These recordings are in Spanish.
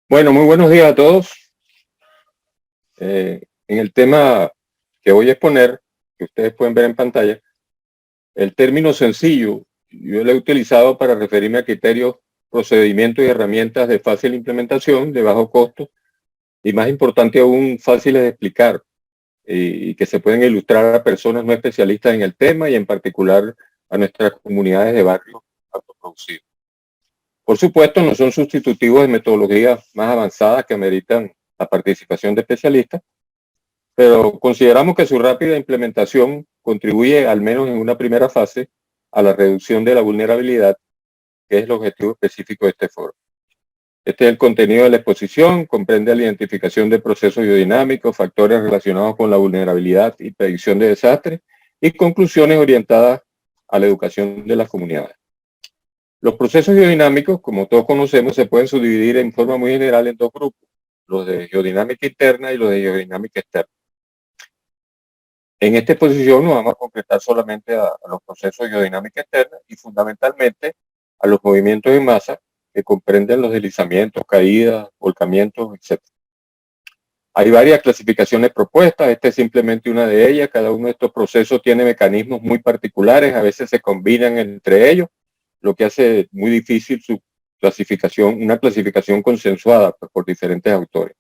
Bueno, muy buenos días a todos. En el tema que voy a exponer, que ustedes pueden ver en pantalla, el término sencillo, yo lo he utilizado para referirme a criterios, procedimientos y herramientas de fácil implementación, de bajo costo y más importante aún, fáciles de explicar y que se pueden ilustrar a personas no especialistas en el tema y en particular a nuestras comunidades de barrios autoproducidos. Por supuesto, no son sustitutivos de metodologías más avanzadas que ameritan la participación de especialistas, pero consideramos que su rápida implementación contribuye, al menos en una primera fase, a la reducción de la vulnerabilidad, que es el objetivo específico de este foro. Este es el contenido de la exposición, comprende la identificación de procesos biodinámicos, factores relacionados con la vulnerabilidad y predicción de desastres, y conclusiones orientadas a la educación de las comunidades. Los procesos biodinámicos, como todos conocemos, se pueden subdividir en forma muy general en dos grupos, los de geodinámica interna y los de geodinámica externa. En esta exposición nos vamos a concretar solamente a los procesos de geodinámica externa y fundamentalmente a los movimientos en masa que comprenden los deslizamientos, caídas, volcamientos, etc. Hay varias clasificaciones propuestas, esta es simplemente una de ellas. Cada uno de estos procesos tiene mecanismos muy particulares, a veces se combinan entre ellos, lo que hace muy difícil su clasificación, una clasificación consensuada por diferentes autores.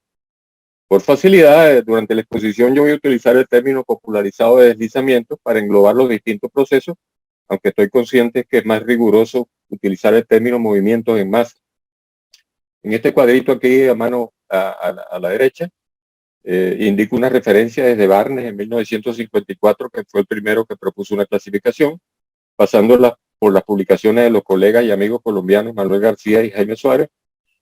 Por facilidad, durante la exposición yo voy a utilizar el término popularizado de deslizamiento para englobar los distintos procesos, aunque estoy consciente que es más riguroso utilizar el término movimientos en masa. En este cuadrito aquí a mano a la derecha, indico una referencia desde Barnes en 1954, que fue el primero que propuso una clasificación, pasándola por las publicaciones de los colegas y amigos colombianos Manuel García y Jaime Suárez,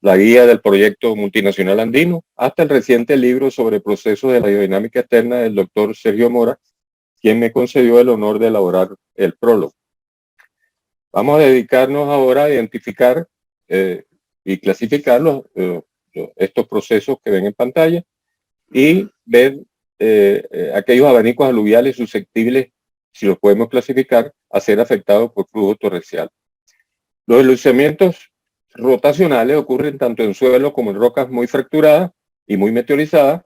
la guía del proyecto multinacional andino, hasta el reciente libro sobre procesos de la biodinámica externa del doctor Sergio Mora, quien me concedió el honor de elaborar el prólogo. Vamos a dedicarnos ahora a identificar y clasificar estos procesos que ven en pantalla y ver aquellos abanicos aluviales susceptibles, si los podemos clasificar, a ser afectados por flujo torrencial. Los deslizamientos rotacionales ocurren tanto en suelo como en rocas muy fracturadas y muy meteorizadas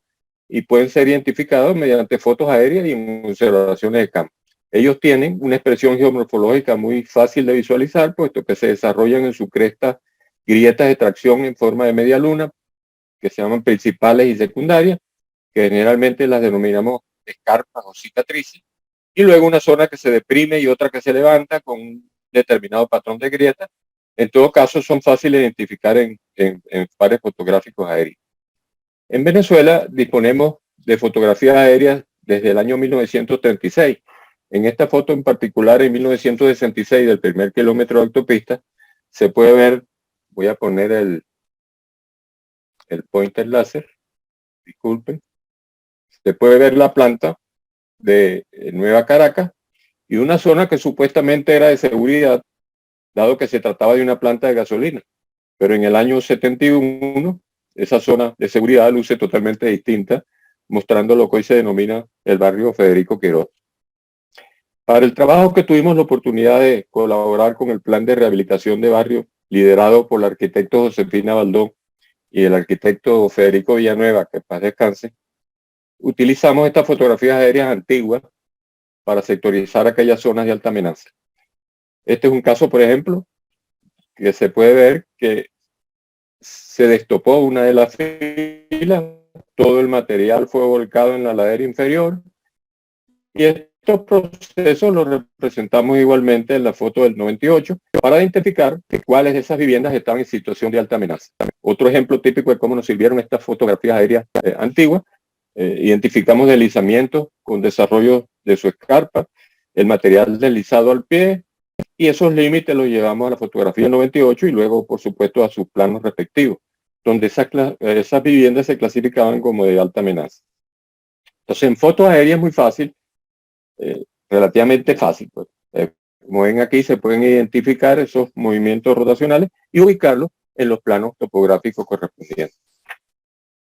y pueden ser identificados mediante fotos aéreas y observaciones de campo. Ellos tienen una expresión geomorfológica muy fácil de visualizar, puesto que se desarrollan en su cresta grietas de tracción en forma de media luna, que se llaman principales y secundarias, que generalmente las denominamos escarpas o cicatrices, y luego una zona que se deprime y otra que se levanta con un determinado patrón de grieta. En todo caso, son fáciles de identificar en pares fotográficos aéreos. En Venezuela disponemos de fotografías aéreas desde el año 1936. En esta foto en particular, en 1966, del primer kilómetro de autopista, se puede ver, voy a poner el pointer láser, disculpen, se puede ver la planta de Nueva Caracas y una zona que supuestamente era de seguridad, dado que se trataba de una planta de gasolina. Pero en el año 71, esa zona de seguridad luce totalmente distinta, mostrando lo que hoy se denomina el barrio Federico Quirós. Para el trabajo que tuvimos la oportunidad de colaborar con el plan de rehabilitación de barrio, liderado por el arquitecto Josefina Baldón y el arquitecto Federico Villanueva, que paz descanse, utilizamos estas fotografías aéreas antiguas para sectorizar aquellas zonas de alta amenaza. Este es un caso, por ejemplo, que se puede ver que se destopó una de las filas, todo el material fue volcado en la ladera inferior y estos procesos los representamos igualmente en la foto del 98 para identificar cuáles de esas viviendas estaban en situación de alta amenaza. Otro ejemplo típico de cómo nos sirvieron estas fotografías aéreas antiguas, identificamos deslizamientos con desarrollo de su escarpa, el material deslizado al pie, y esos límites los llevamos a la fotografía 98 y luego, por supuesto, a sus planos respectivos, donde esas viviendas se clasificaban como de alta amenaza. Entonces, en fotos aéreas es muy fácil, relativamente fácil. Pues. Como ven aquí, se pueden identificar esos movimientos rotacionales y ubicarlos en los planos topográficos correspondientes.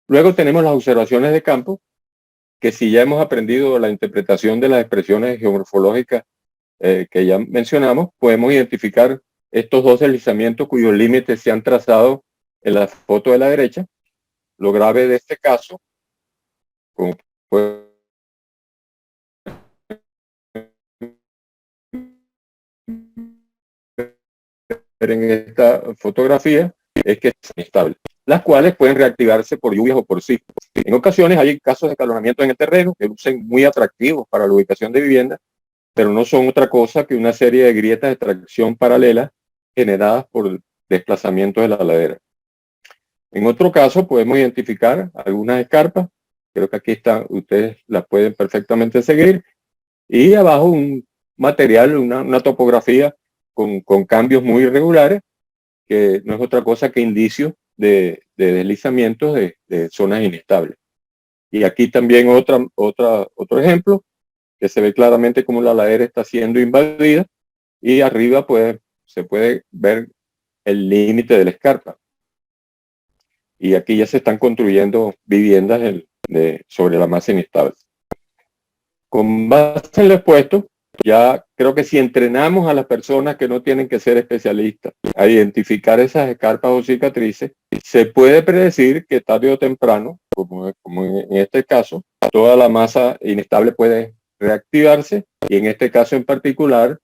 Luego tenemos las observaciones de campo, que si ya hemos aprendido la interpretación de las expresiones geomorfológicas que ya mencionamos, podemos identificar estos dos deslizamientos cuyos límites se han trazado en la foto de la derecha Lo grave de este caso, como puede ver en esta fotografía, es que es inestable, las cuales pueden reactivarse por lluvias o por sismos. En ocasiones hay casos de escalonamiento en el terreno que lucen muy atractivos para la ubicación de viviendas, pero no son otra cosa que una serie de grietas de tracción paralelas generadas por el desplazamiento de la ladera. En otro caso podemos identificar algunas escarpas, creo que aquí están, ustedes las pueden perfectamente seguir, y abajo un material, una topografía con cambios muy irregulares, que no es otra cosa que indicios de deslizamientos de zonas inestables. Y aquí también otro ejemplo, que se ve claramente cómo la ladera está siendo invadida, y arriba se puede ver el límite de la escarpa. Y aquí ya se están construyendo viviendas sobre la masa inestable. Con base en lo expuesto, ya creo que si entrenamos a las personas que no tienen que ser especialistas a identificar esas escarpas o cicatrices, se puede predecir que tarde o temprano, como en este caso, toda la masa inestable puede reactivarse, y en este caso en particular,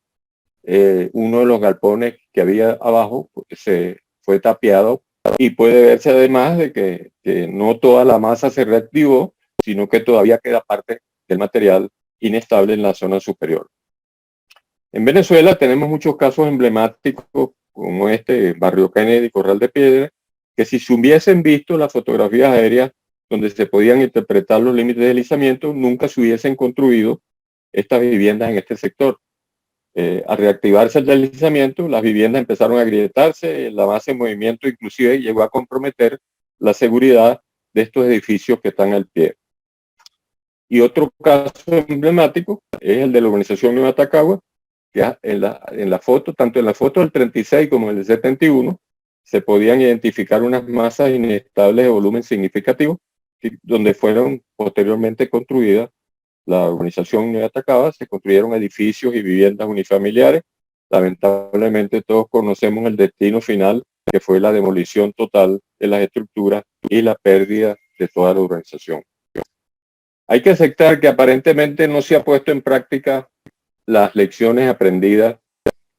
uno de los galpones que había abajo se fue tapiado, y puede verse además de que no toda la masa se reactivó, sino que todavía queda parte del material inestable en la zona superior. En Venezuela tenemos muchos casos emblemáticos como este Barrio Kennedy, Corral de Piedra, que si se hubiesen visto las fotografías aéreas donde se podían interpretar los límites de deslizamiento, nunca se hubiesen construido estas viviendas en este sector. Al reactivarse el deslizamiento, las viviendas empezaron a agrietarse, la base en movimiento inclusive llegó a comprometer la seguridad de estos edificios que están al pie. Y otro caso emblemático es el de la urbanización Nueva Tacagua, que en la foto, tanto en la foto del 36 como en el 71, se podían identificar unas masas inestables de volumen significativo, donde fueron posteriormente construidas la urbanización Nueva Tacagua, se construyeron edificios y viviendas unifamiliares. Lamentablemente todos conocemos el destino final, que fue la demolición total de las estructuras y la pérdida de toda la urbanización. Hay que aceptar que aparentemente no se ha puesto en práctica las lecciones aprendidas,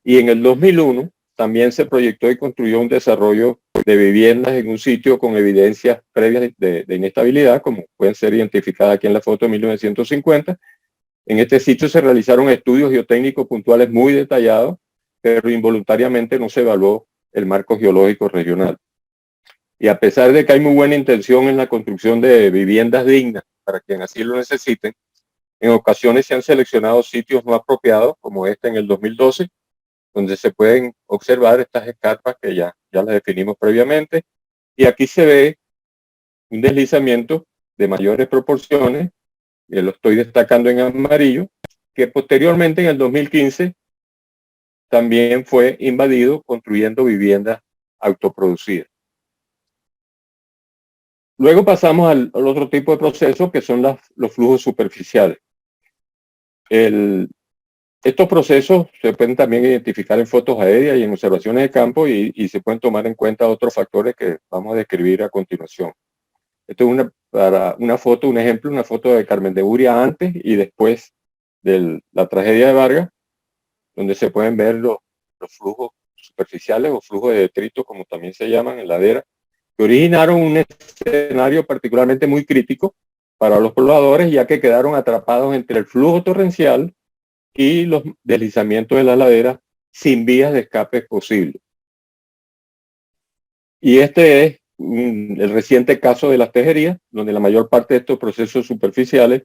y en el 2001 también se proyectó y construyó un desarrollo de viviendas en un sitio con evidencias previas de inestabilidad, como pueden ser identificadas aquí en la foto de 1950. En este sitio se realizaron estudios geotécnicos puntuales muy detallados, pero involuntariamente no se evaluó el marco geológico regional. Y a pesar de que hay muy buena intención en la construcción de viviendas dignas para quien así lo necesiten, en ocasiones se han seleccionado sitios no apropiados, como este en el 2012, donde se pueden observar estas escarpas que ya las definimos previamente. Y aquí se ve un deslizamiento de mayores proporciones, que lo estoy destacando en amarillo, que posteriormente en el 2015 también fue invadido construyendo viviendas autoproducidas. Luego pasamos al otro tipo de procesos, que son los flujos superficiales. Estos procesos se pueden también identificar en fotos aéreas y en observaciones de campo, y se pueden tomar en cuenta otros factores que vamos a describir a continuación. Esto es una foto, un ejemplo, una foto de Carmen de Uria antes y después de la tragedia de Vargas, donde se pueden ver los flujos superficiales o flujos de detritos, como también se llaman, en ladera, que originaron un escenario particularmente muy crítico para los pobladores, ya que quedaron atrapados entre el flujo torrencial y los deslizamientos de la ladera sin vías de escape posibles. Y este es el reciente caso de Las Tejerías, donde la mayor parte de estos procesos superficiales,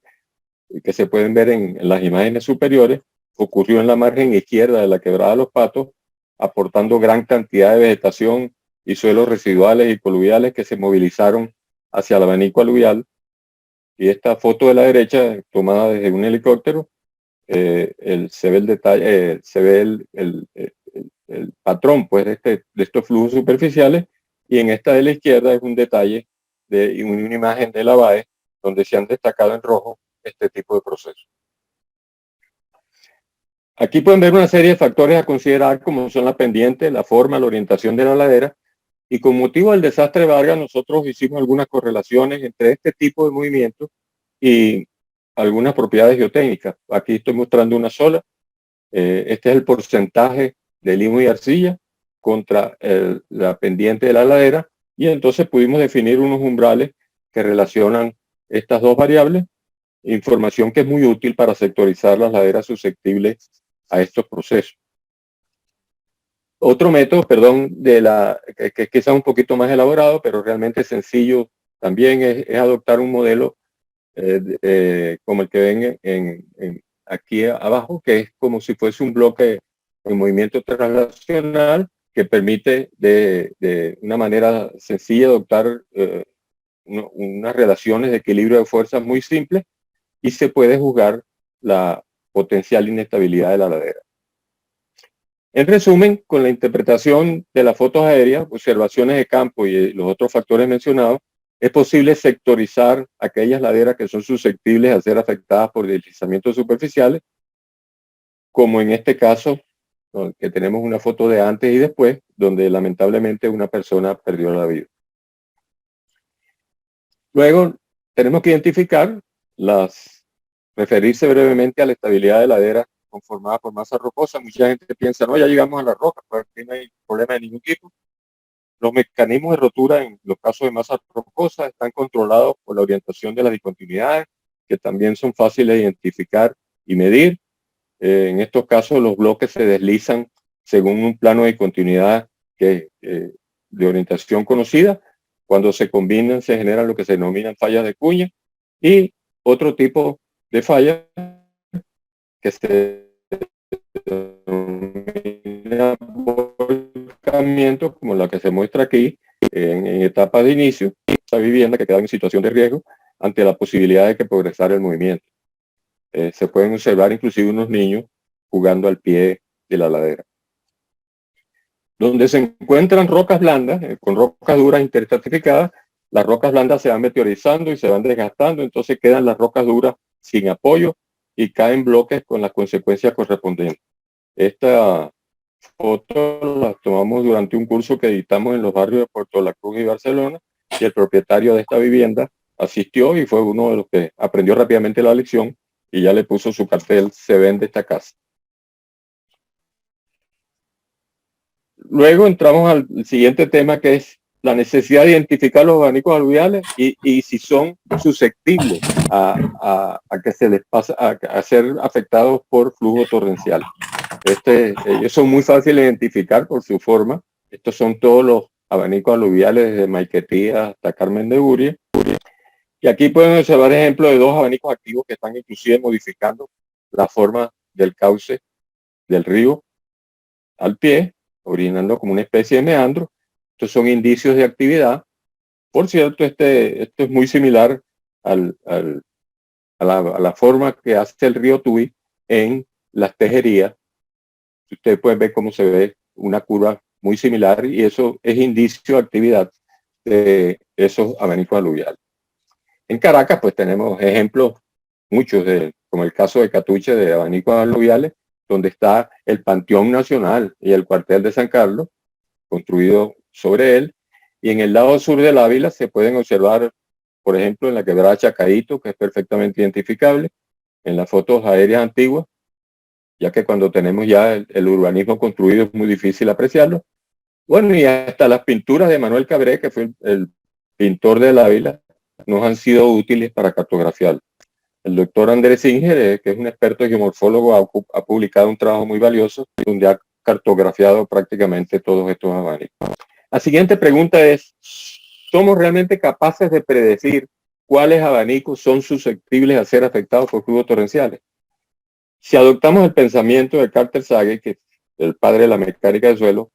que se pueden ver en las imágenes superiores, ocurrió en la margen izquierda de la quebrada Los Patos, aportando gran cantidad de vegetación y suelos residuales y coluviales que se movilizaron hacia el abanico aluvial. Y esta foto de la derecha, tomada desde un helicóptero, se ve el detalle, se ve el patrón pues, de estos flujos superficiales, y en esta de la izquierda es un detalle de una imagen de la BAE, donde se han destacado en rojo este tipo de procesos. Aquí pueden ver una serie de factores a considerar, como son la pendiente, la forma, la orientación de la ladera, Y con motivo del desastre Vargas, nosotros hicimos algunas correlaciones entre este tipo de movimientos y algunas propiedades geotécnicas. Aquí estoy mostrando una sola. Este es el porcentaje de limo y arcilla contra la pendiente de la ladera, y entonces pudimos definir unos umbrales que relacionan estas dos variables, información que es muy útil para sectorizar las laderas susceptibles a estos procesos. Otro método, perdón, que es quizá un poquito más elaborado, pero realmente sencillo también, es adoptar un modelo como el que ven aquí abajo, que es como si fuese un bloque en movimiento translacional que permite de una manera sencilla adoptar unas relaciones de equilibrio de fuerzas muy simples, y se puede juzgar la potencial inestabilidad de la ladera. En resumen, con la interpretación de las fotos aéreas, observaciones de campo y los otros factores mencionados, es posible sectorizar aquellas laderas que son susceptibles a ser afectadas por deslizamientos superficiales, como en este caso, que tenemos una foto de antes y después, donde lamentablemente una persona perdió la vida. Luego, tenemos que identificar referirse brevemente a la estabilidad de ladera conformada por masa rocosa. Mucha gente piensa, no, ya llegamos a la roca, pues aquí no hay problema de ningún tipo. Los mecanismos de rotura en los casos de masa rocosa están controlados por la orientación de las discontinuidades, que también son fáciles de identificar y medir. En estos casos, los bloques se deslizan según un plano de discontinuidad de orientación conocida. Cuando se combinan, se generan lo que se denominan fallas de cuña, y otro tipo de fallas que se denomina volcamiento, como la que se muestra aquí, en etapa de inicio, esta vivienda que queda en situación de riesgo ante la posibilidad de que progresara el movimiento. Se pueden observar inclusive unos niños jugando al pie de la ladera. Donde se encuentran rocas blandas, con rocas duras interstratificadas, las rocas blandas se van meteorizando y se van desgastando, entonces quedan las rocas duras sin apoyo y caen bloques con las consecuencias correspondientes. Esta foto la tomamos durante un curso que editamos en los barrios de Puerto La Cruz y Barcelona, y el propietario de esta vivienda asistió y fue uno de los que aprendió rápidamente la lección y ya le puso su cartel: se vende esta casa. Luego entramos al siguiente tema, que es la necesidad de identificar los abanicos aluviales y si son susceptibles a que se les pase a ser afectados por flujo torrencial. Ellos son muy fáciles de identificar por su forma. Estos son todos los abanicos aluviales desde Maiquetía hasta Carmen de Uria. Y aquí pueden observar ejemplos de dos abanicos activos que están inclusive modificando la forma del cauce del río al pie, originando como una especie de meandro. Estos son indicios de actividad. Por cierto, esto es muy similar a la forma que hace el río Tuy en las tejerías. Ustedes pueden ver cómo se ve una curva muy similar, y eso es indicio de actividad de esos abanicos aluviales. En Caracas, pues tenemos ejemplos muchos, como el caso de Catuche, de abanicos aluviales, donde está el Panteón Nacional y el cuartel de San Carlos, construido sobre él. Y en el lado sur del Ávila se pueden observar, por ejemplo, en la quebrada Chacaíto, que es perfectamente identificable, en las fotos aéreas antiguas, ya que cuando tenemos ya el urbanismo construido es muy difícil apreciarlo. Bueno, y hasta las pinturas de Manuel Cabré, que fue el pintor del Ávila, nos han sido útiles para cartografiarlo. El doctor Andrés Singer, que es un experto geomorfólogo, ha publicado un trabajo muy valioso donde ha cartografiado prácticamente todos estos abanicos. La siguiente pregunta es: ¿somos realmente capaces de predecir cuáles abanicos son susceptibles a ser afectados por flujos torrenciales? Si adoptamos el pensamiento de Carter Sage, que es el padre de la mecánica del suelo,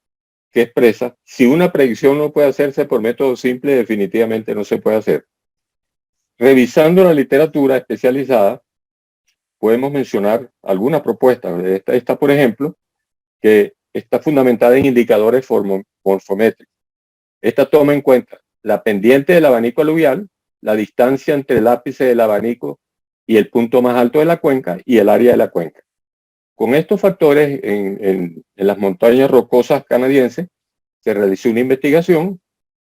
que expresa: si una predicción no puede hacerse por método simple, definitivamente no se puede hacer. Revisando la literatura especializada, podemos mencionar algunas propuestas. Esta, por ejemplo, que está fundamentada en indicadores morfométricos. Esta toma en cuenta la pendiente del abanico aluvial, la distancia entre el ápice del abanico y el punto más alto de la cuenca, y el área de la cuenca. Con estos factores, en las montañas rocosas canadienses, se realizó una investigación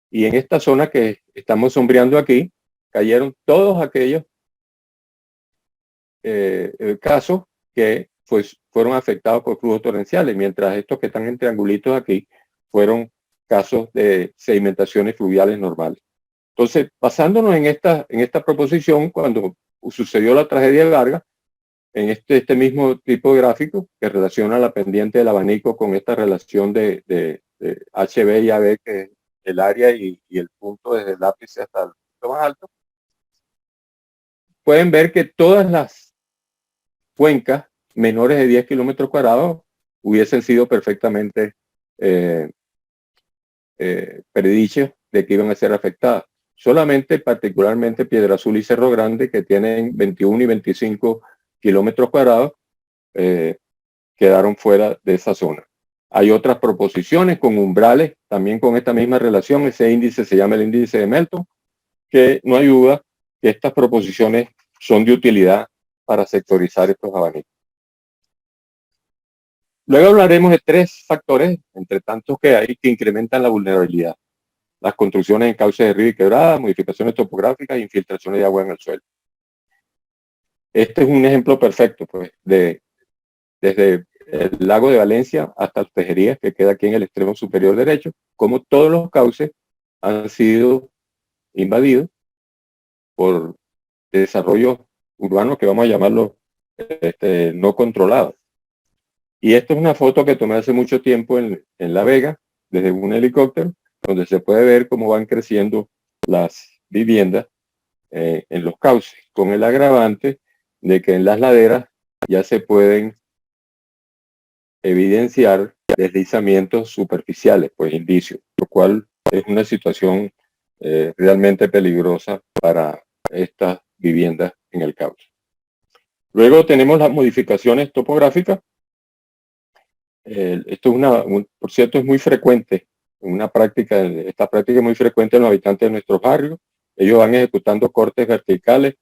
y en esta zona que estamos sombreando aquí, cayeron todos aquellos casos que pues, fueron afectados por flujos torrenciales, mientras estos que están en triangulitos aquí fueron casos de sedimentaciones fluviales normales. Entonces, basándonos en esta proposición, cuando sucedió la tragedia de Vargas, en este mismo tipo de gráfico que relaciona la pendiente del abanico con esta relación de HB y AB, que es el área y el punto desde el ápice hasta el punto más alto, pueden ver que todas las cuencas menores de 10 kilómetros cuadrados hubiesen sido perfectamente predichas de que iban a ser afectadas. Solamente, particularmente Piedra Azul y Cerro Grande, que tienen 21 y 25 kilómetros cuadrados, quedaron fuera de esa zona. Hay otras proposiciones con umbrales, también con esta misma relación. Ese índice se llama el índice de Melton, que no hay duda que estas proposiciones son de utilidad para sectorizar estos abanicos. Luego hablaremos de 3 factores, entre tantos que hay, que incrementan la vulnerabilidad. Las construcciones en cauces de río y quebradas, modificaciones topográficas e infiltraciones de agua en el suelo. Este es un ejemplo perfecto, pues, desde el lago de Valencia hasta las Tejerías, que queda aquí en el extremo superior derecho, como todos los cauces han sido invadidos por desarrollos urbanos que vamos a llamarlos no controlados. Y esta es una foto que tomé hace mucho tiempo en La Vega, desde un helicóptero, donde se puede ver cómo van creciendo las viviendas en los cauces, con el agravante de que en las laderas ya se pueden evidenciar deslizamientos superficiales, pues indicios, lo cual es una situación realmente peligrosa para estas viviendas en el cauce. Luego tenemos las modificaciones topográficas. Esto es por cierto, es muy frecuente, esta práctica es muy frecuente en los habitantes de nuestros barrios. Ellos van ejecutando cortes verticales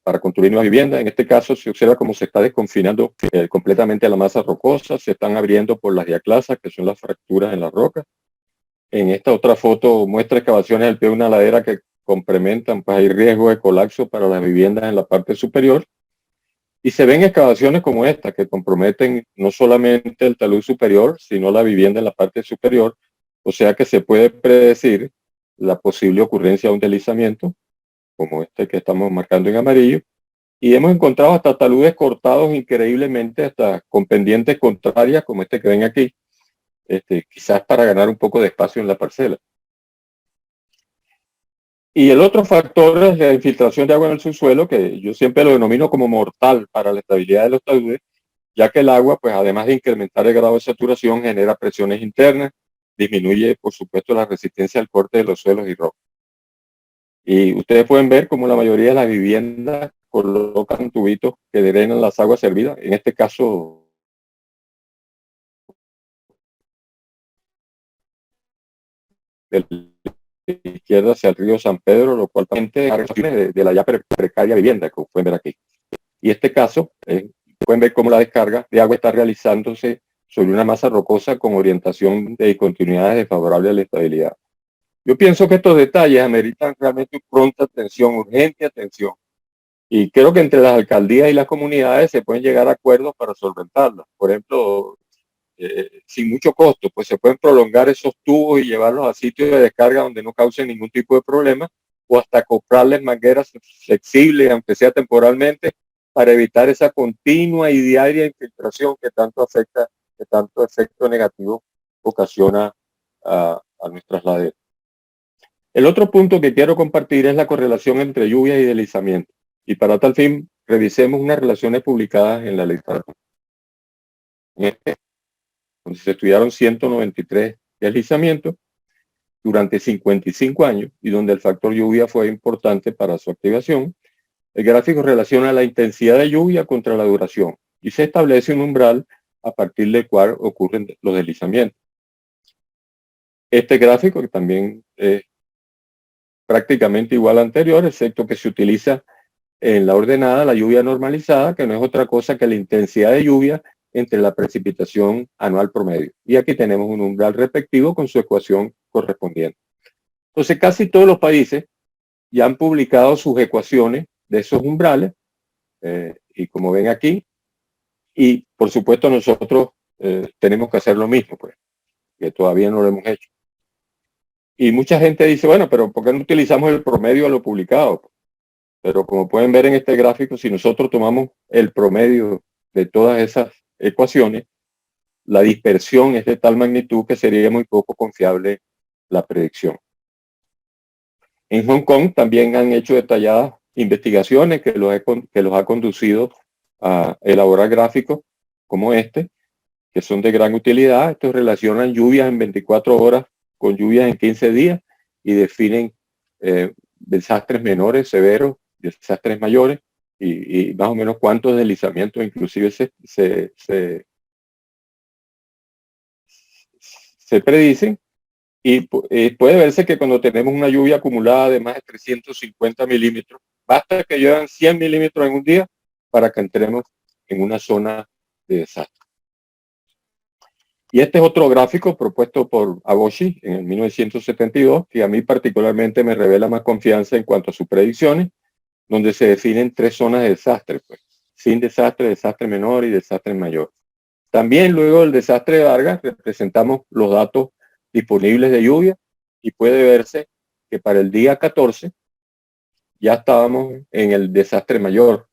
para construir nuevas viviendas. En este caso se observa cómo se está desconfinando completamente la masa rocosa, se están abriendo por las diaclasas, que son las fracturas en la roca. En esta otra foto muestra excavaciones al pie de una ladera que complementan, pues hay riesgo de colapso para las viviendas en la parte superior. Y se ven excavaciones como esta, que comprometen no solamente el talud superior, sino la vivienda en la parte superior. O sea que se puede predecir la posible ocurrencia de un deslizamiento, como este que estamos marcando en amarillo. Y hemos encontrado hasta taludes cortados increíblemente, hasta con pendientes contrarias, como este que ven aquí, quizás para ganar un poco de espacio en la parcela. Y el otro factor es la infiltración de agua en el subsuelo, que yo siempre lo denomino como mortal para la estabilidad de los taludes, ya que el agua, pues además de incrementar el grado de saturación, genera presiones internas, disminuye, por supuesto, la resistencia al corte de los suelos y rocas. Y ustedes pueden ver cómo la mayoría de las viviendas colocan tubitos que drenan las aguas servidas. En este caso, de la izquierda hacia el río San Pedro, lo cual de la ya precaria vivienda, como pueden ver aquí. Y este caso, pueden ver cómo la descarga de agua está realizándose sobre una masa rocosa con orientación de discontinuidades desfavorables a la estabilidad. Yo pienso que estos detalles ameritan realmente pronta atención, urgente atención. Y creo que entre las alcaldías y las comunidades se pueden llegar a acuerdos para solventarlos. Por ejemplo, sin mucho costo, pues se pueden prolongar esos tubos y llevarlos a sitios de descarga donde no causen ningún tipo de problema, o hasta comprarles mangueras flexibles, aunque sea temporalmente, para evitar esa continua y diaria infiltración que tanto afecta, que tanto efecto negativo ocasiona a nuestras laderas. El otro punto que quiero compartir es la correlación entre lluvias y deslizamiento. Y para tal fin, revisemos unas relaciones publicadas en la literatura. Donde se estudiaron 193 deslizamientos durante 55 años y donde el factor lluvia fue importante para su activación. El gráfico relaciona la intensidad de lluvia contra la duración y se establece un umbral a partir del cual ocurren los deslizamientos. Este gráfico, que también es prácticamente igual al anterior, excepto que se utiliza en la ordenada la lluvia normalizada, que no es otra cosa que la intensidad de lluvia entre la precipitación anual promedio. Y aquí tenemos un umbral respectivo con su ecuación correspondiente. Entonces, casi todos los países ya han publicado sus ecuaciones de esos umbrales, y como ven aquí, y por supuesto nosotros tenemos que hacer lo mismo, pues, que todavía no lo hemos hecho. Y mucha gente dice, bueno, pero ¿por qué no utilizamos el promedio de lo publicado? Pero como pueden ver en este gráfico, si nosotros tomamos el promedio de todas esas ecuaciones, la dispersión es de tal magnitud que sería muy poco confiable la predicción. En Hong Kong también han hecho detalladas investigaciones que los ha conducido a elaborar gráficos como este, que son de gran utilidad. Estos relacionan lluvias en 24 horas con lluvias en 15 días y definen desastres menores, severos, desastres mayores y más o menos cuántos deslizamientos inclusive se predicen. Y puede verse que cuando tenemos una lluvia acumulada de más de 350 milímetros, basta que lluevan 100 milímetros en un día para que entremos en una zona de desastre. Y este es otro gráfico propuesto por Aboshi en el 1972, que a mí particularmente me revela más confianza en cuanto a sus predicciones, donde se definen 3 zonas de desastre, pues, sin desastre, desastre menor y desastre mayor. También luego del desastre de Vargas representamos los datos disponibles de lluvia y puede verse que para el día 14 ya estábamos en el desastre mayor.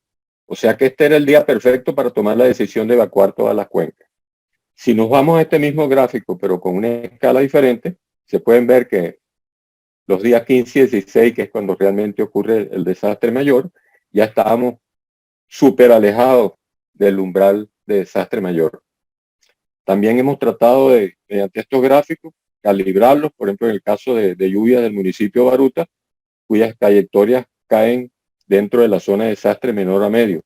O sea que este era el día perfecto para tomar la decisión de evacuar todas las cuencas. Si nos vamos a este mismo gráfico, pero con una escala diferente, se pueden ver que los días 15 y 16, que es cuando realmente ocurre el desastre mayor, ya estábamos súper alejados del umbral de desastre mayor. También hemos tratado de, mediante estos gráficos, calibrarlos, por ejemplo, en el caso de lluvias del municipio de Baruta, cuyas trayectorias caen dentro de la zona de desastre menor a medio.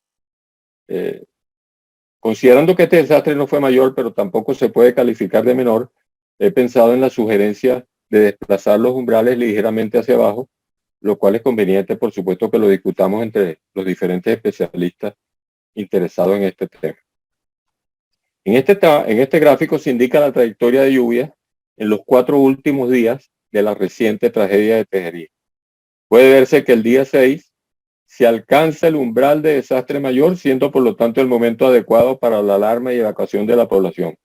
Considerando que este desastre no fue mayor, pero tampoco se puede calificar de menor, he pensado en la sugerencia de desplazar los umbrales ligeramente hacia abajo, lo cual es conveniente, por supuesto, que lo discutamos entre los diferentes especialistas interesados en este tema. En este gráfico se indica la trayectoria de lluvia en los 4 últimos días de la reciente tragedia de Tejería. Puede verse que el día 6 se alcanza el umbral de desastre mayor, siendo por lo tanto el momento adecuado para la alarma y evacuación de la población.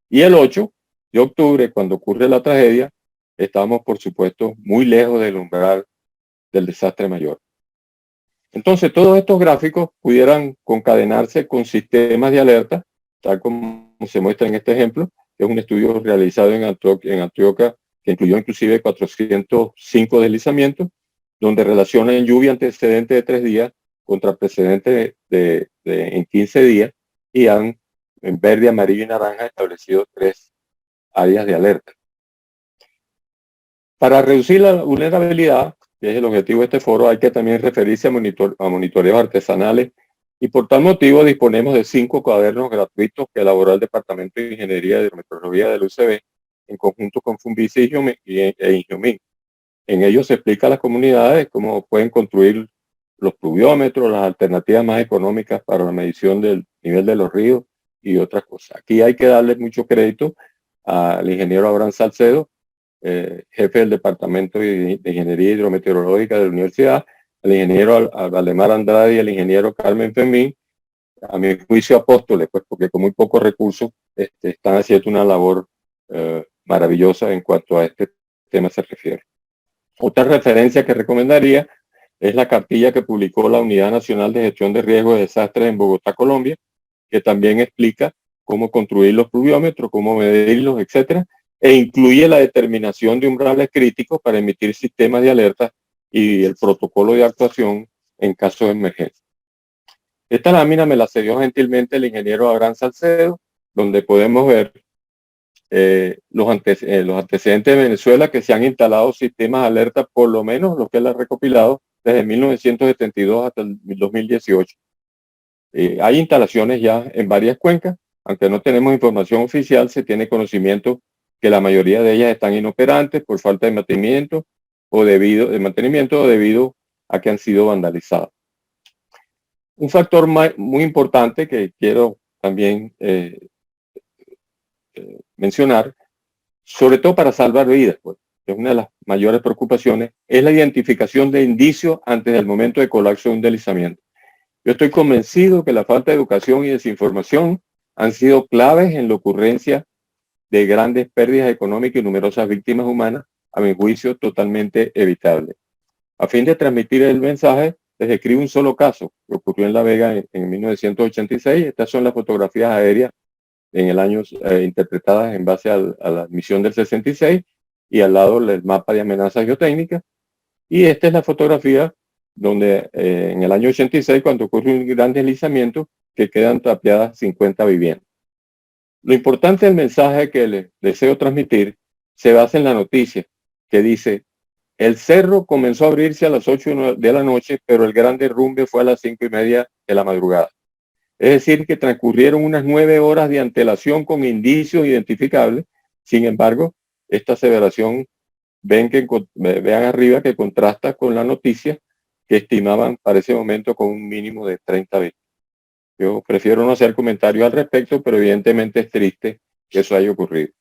Y el 8 de octubre, cuando ocurre la tragedia, estamos por supuesto muy lejos del umbral del desastre mayor. Entonces todos estos gráficos pudieran concadenarse con sistemas de alerta, tal como se muestra en este ejemplo, que es un estudio realizado en Antioquia, que incluyó inclusive 405 deslizamientos, donde relacionan lluvia antecedente de 3 días contra precedente en 15 días y han en verde, amarillo y naranja establecido 3 áreas de alerta. Para reducir la vulnerabilidad, que es el objetivo de este foro, hay que también referirse a monitoreos artesanales y por tal motivo disponemos de 5 cuadernos gratuitos que elaboró el Departamento de Ingeniería y Hidrometeorología del UCB en conjunto con Funvici e Ingeomin. En ellos se explica a las comunidades cómo pueden construir los pluviómetros, las alternativas más económicas para la medición del nivel de los ríos y otras cosas. Aquí hay que darle mucho crédito al ingeniero Abraham Salcedo, jefe del Departamento de Ingeniería Hidrometeorológica de la Universidad, al ingeniero Valdemar Andrade y al ingeniero Carmen Femín, a mi juicio apóstoles, pues porque con muy pocos recursos están haciendo una labor maravillosa en cuanto a este tema se refiere. Otra referencia que recomendaría es la cartilla que publicó la Unidad Nacional de Gestión de Riesgos de Desastres en Bogotá, Colombia, que también explica cómo construir los pluviómetros, cómo medirlos, etcétera, e incluye la determinación de umbrales críticos para emitir sistemas de alerta y el protocolo de actuación en caso de emergencia. Esta lámina me la cedió gentilmente el ingeniero Abraham Salcedo, donde podemos ver los antecedentes de Venezuela, que se han instalado sistemas de alerta, por lo menos lo que él ha recopilado desde 1972 hasta el 2018. Hay instalaciones ya en varias cuencas, aunque no tenemos información oficial, se tiene conocimiento que la mayoría de ellas están inoperantes por falta de mantenimiento o debido a que han sido vandalizadas. Un factor muy importante que quiero también mencionar, sobre todo para salvar vidas, pues, que es una de las mayores preocupaciones, es la identificación de indicios antes del momento de colapso de un deslizamiento. Yo estoy convencido que la falta de educación y desinformación han sido claves en la ocurrencia de grandes pérdidas económicas y numerosas víctimas humanas, a mi juicio totalmente evitables. A fin de transmitir el mensaje, les escribo un solo caso que ocurrió en La Vega en 1986. Estas son las fotografías aéreas en el año interpretadas en base a la misión del 66 y al lado el mapa de amenazas geotécnicas. Y esta es la fotografía donde en el año 86, cuando ocurre un gran deslizamiento, que quedan tapiadas 50 viviendas. Lo importante del mensaje que les deseo transmitir se basa en la noticia que dice: el cerro comenzó a abrirse a las 8 de la noche, pero el gran derrumbe fue a las 5:30 de la madrugada. Es decir, que transcurrieron unas 9 horas de antelación con indicios identificables. Sin embargo, esta aseveración vean arriba que contrasta con la noticia que estimaban para ese momento con un mínimo de 30 víctimas. Yo prefiero no hacer comentarios al respecto, pero evidentemente es triste que eso haya ocurrido.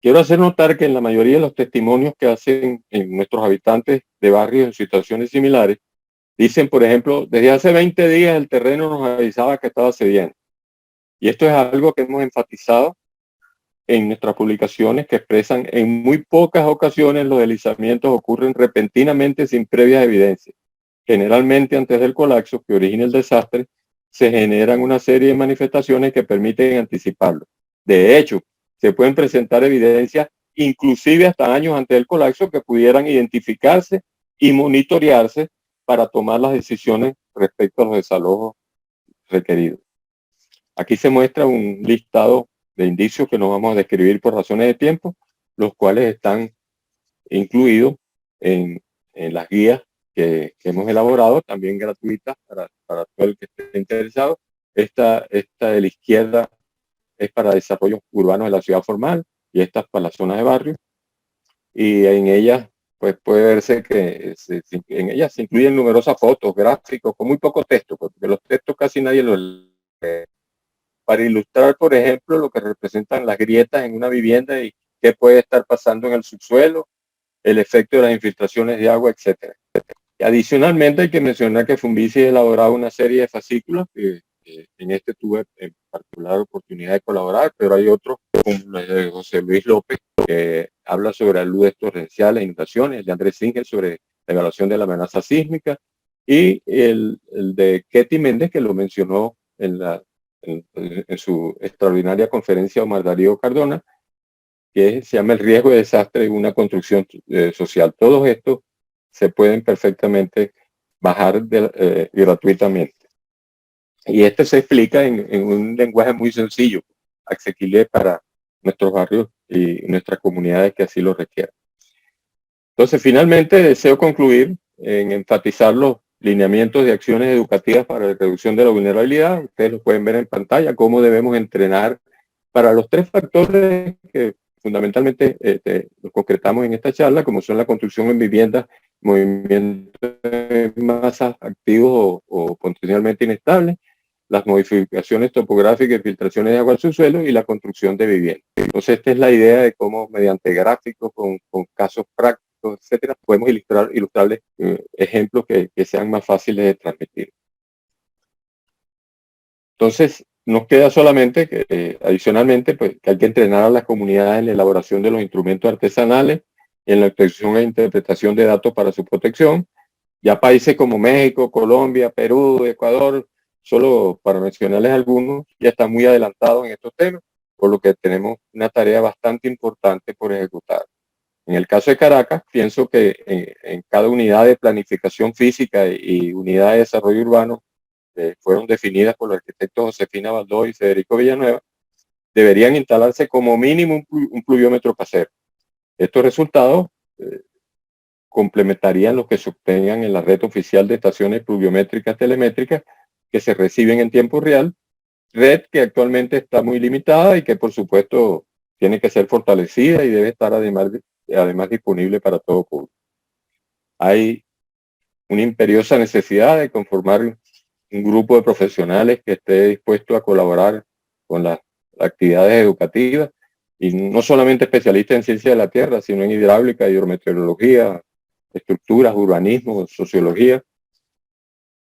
Quiero hacer notar que en la mayoría de los testimonios que hacen en nuestros habitantes de barrios en situaciones similares, dicen, por ejemplo, desde hace 20 días el terreno nos avisaba que estaba cediendo. Y esto es algo que hemos enfatizado en nuestras publicaciones, que expresan en muy pocas ocasiones los deslizamientos ocurren repentinamente sin previa evidencia. Generalmente antes del colapso que origina el desastre, se generan una serie de manifestaciones que permiten anticiparlo. De hecho, se pueden presentar evidencias inclusive hasta años antes del colapso que pudieran identificarse y monitorearse para tomar las decisiones respecto a los desalojos requeridos. Aquí se muestra un listado de indicios que no vamos a describir por razones de tiempo, los cuales están incluidos en las guías que hemos elaborado, también gratuitas para todo el que esté interesado. Esta de la izquierda es para desarrollos urbanos de la ciudad formal y esta para las zonas de barrio. Y en ellas pues puede verse que en ellas se incluyen numerosas fotos, gráficos, con muy poco texto, porque los textos casi nadie los lee, para ilustrar, por ejemplo, lo que representan las grietas en una vivienda y qué puede estar pasando en el subsuelo, el efecto de las infiltraciones de agua, etc. Adicionalmente, hay que mencionar que Fumbici ha elaborado una serie de fascículos, en este tuve en particular oportunidad de colaborar, pero hay otros, como el de José Luis López, que habla sobre aludes torrenciales, inundaciones, el de Andrés Singer sobre la evaluación de la amenaza sísmica, y el de Ketty Méndez, que lo mencionó en su extraordinaria conferencia Omar Darío Cardona, que se llama El riesgo de desastre de una construcción social. Todos estos se pueden perfectamente bajar gratuitamente. Y este se explica en un lenguaje muy sencillo, asequible para nuestros barrios y nuestras comunidades que así lo requieran. Entonces, finalmente, deseo concluir en enfatizar los lineamientos de acciones educativas para la reducción de la vulnerabilidad. Ustedes lo pueden ver en pantalla, cómo debemos entrenar para los 3 factores que fundamentalmente los concretamos en esta charla, como son la construcción en viviendas, movimientos de masas activos o potencialmente inestables, las modificaciones topográficas y filtraciones de agua al subsuelo y la construcción de viviendas. Entonces, esta es la idea de cómo mediante gráficos, con casos prácticos, etcétera, podemos ilustrarles ejemplos que sean más fáciles de transmitir. Entonces, nos queda solamente que, adicionalmente, pues, que hay que entrenar a las comunidades en la elaboración de los instrumentos artesanales, en la obtención e interpretación de datos para su protección. Ya países como México, Colombia, Perú, Ecuador, solo para mencionarles algunos, ya están muy adelantados en estos temas, por lo que tenemos una tarea bastante importante por ejecutar. En el caso de Caracas, pienso que en cada unidad de planificación física y unidad de desarrollo urbano fueron definidas por los arquitectos Josefina Baldó y Federico Villanueva, deberían instalarse como mínimo un pluviómetro casero. Estos resultados complementarían los que se obtengan en la red oficial de estaciones pluviométricas telemétricas que se reciben en tiempo real, red que actualmente está muy limitada y que por supuesto tiene que ser fortalecida y debe estar además disponible para todo público. Hay una imperiosa necesidad de conformar un grupo de profesionales que esté dispuesto a colaborar con las actividades educativas, y no solamente especialistas en ciencia de la tierra, sino en hidráulica, hidrometeorología, estructuras, urbanismo, sociología.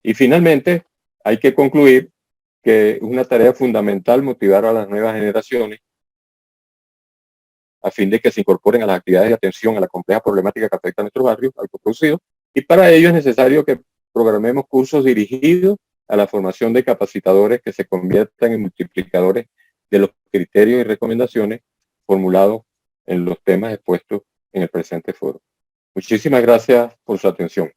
Y finalmente, hay que concluir que es una tarea fundamental motivar a las nuevas generaciones a fin de que se incorporen a las actividades de atención a la compleja problemática que afecta a nuestros barrios autoproducidos, y para ello es necesario que programemos cursos dirigidos a la formación de capacitadores que se conviertan en multiplicadores de los criterios y recomendaciones formulados en los temas expuestos en el presente foro. Muchísimas gracias por su atención.